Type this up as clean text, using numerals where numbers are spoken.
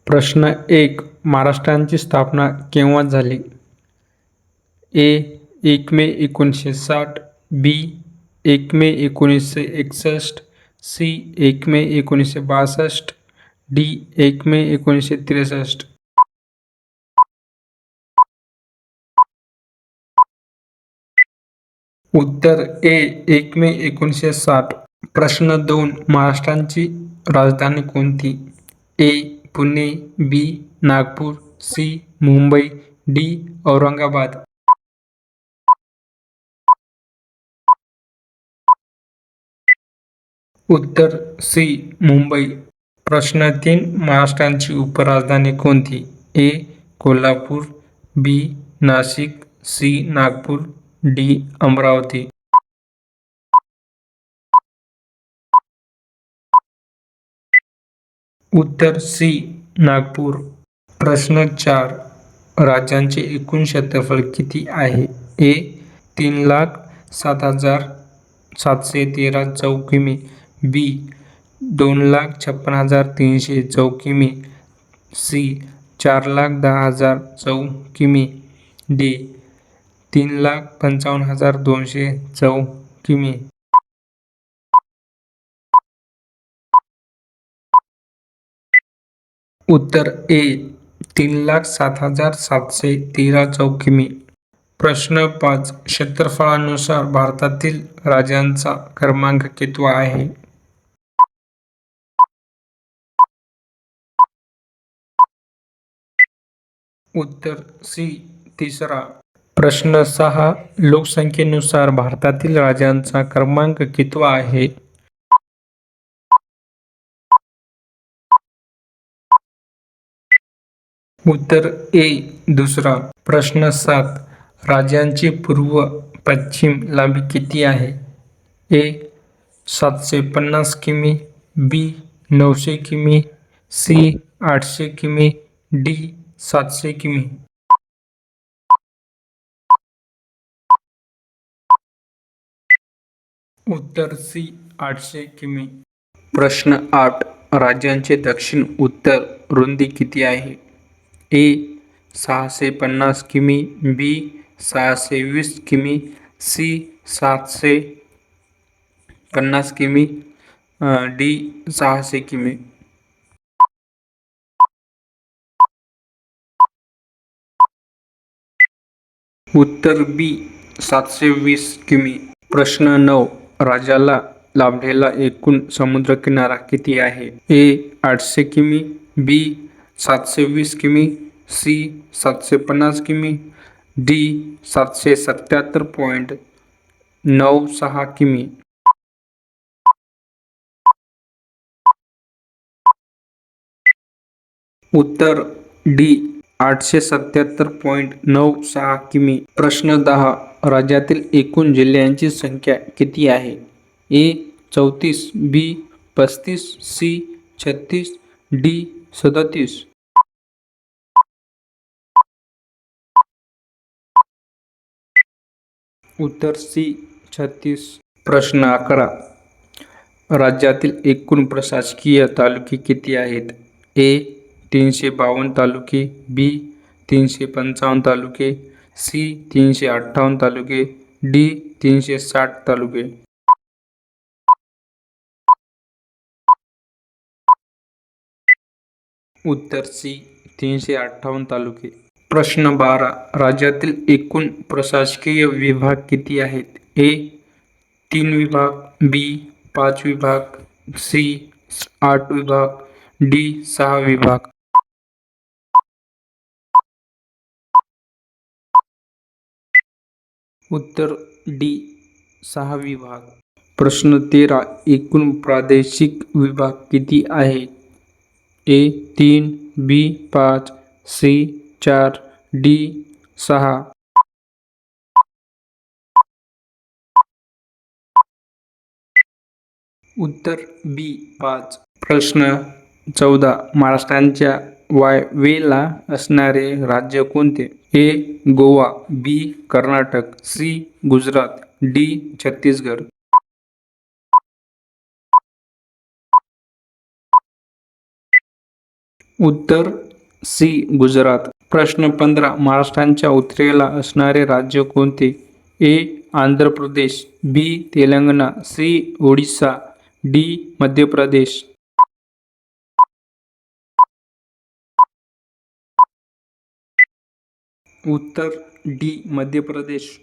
प्रश्न एक. महाराष्ट्राची स्थापना केव्हा झाली? ए. 1 मे 1960. बी. 1 मे 1961. सी. 1 मे 1962. डी. 1 मे 1963. उत्तर ए. 1 मे 1960. प्रश्न 2. महाराष्ट्राची राजधानी कोणती? ए. पुणे. बी. नागपूर. सी. मुंबई. डी. औरंगाबाद. उत्तर सी. मुंबई. प्रश्न 3. महाराष्ट्राची उपराजधानी कोणती? ए. कोल्हापूर. बी. नाशिक. सी. नागपूर. डी. अमरावती. उत्तर सी. नागपूर. प्रश्न 4. राज्याचे एकूण क्षेत्रफळ किती आहे? ए. 3,07,713 चौकिमी. बी. 2,56,300 चौकिमी. सी. 4,10,000 चौकिमी. डी. 3,55,200 चौकिमी. उत्तर ए. 3,07,713 चौकिमी. प्रश्न 5. क्षेत्रफळानुसार भारतातील राज्यांचा क्रमांक कितवा आहे? उत्तर सी. तिसरा. प्रश्न 6. लोकसंख्येनुसार भारतातील राज्यांचा क्रमांक कितवा आहे? उत्तर ए. दुसरा. प्रश्न 7. राज्यांची पूर्व पश्चिम लांबी किती आहे? ए. 750 किमी. बी. 900 किमी. सी. 800 किमी. डी. 700 किमी. उत्तर सी. 800 किमी. प्रश्न 8. राज्यांचे दक्षिण उत्तर रुंदी किती आहे? ए. 650 किमी. बी. 620 किमी. सी. 750 किमी. डी. 600 किमी. उत्तर बी. 720 किमी. प्रश्न 9. राज्याला लाभलेला एकूण समुद्रकिनारा किती आहे? ए. 800 किमी. बी. 720 किमी. सी. 750 किमी. डी. 777.96 किमी. उत्तर डी. 877.96 किमी. प्रश्न 10. राज्यातील एकूण जिल्ह्यांची संख्या किती आहे? ए. 34. बी. 35. सी. 36. डी. 37. उत्तर सी. 36. प्रश्न 11. राज्यातील एकूण प्रशासकीय तालुके किती आहेत? ए. 352 तालुके. बी. 355 तालुके. सी. 358 तालुके. डी. 360 तालुके. उत्तर सी. 358 तालुके. प्रश्न 12. राज्यातील एकूण प्रशासकीय विभाग किती आहेत? ए. 3 विभाग. बी. 5 विभाग. सी. 8 विभाग. डी. 6 विभाग. उत्तर डी. 6 विभाग. प्रश्न 13. एकूण प्रादेशिक विभाग किती आहेत? ए. 3. बी. 5. सी. 4. डी. 6. उत्तर बी. 5. प्रश्न 14. महाराष्ट्राच्या वायव्येला असणारे राज्य कोणते? ए. गोवा. बी. कर्नाटक. सी. गुजरात. डी. छत्तीसगड. उत्तर सी गुजरात. प्रश्न 15 महाराष्ट्राच्या उत्तरेला असणारे राज्य कोणते? ए आंध्र प्रदेश, बी तेलंगणा, सी ओडिशा, डी मध्य प्रदेश. उत्तर डी मध्य प्रदेश.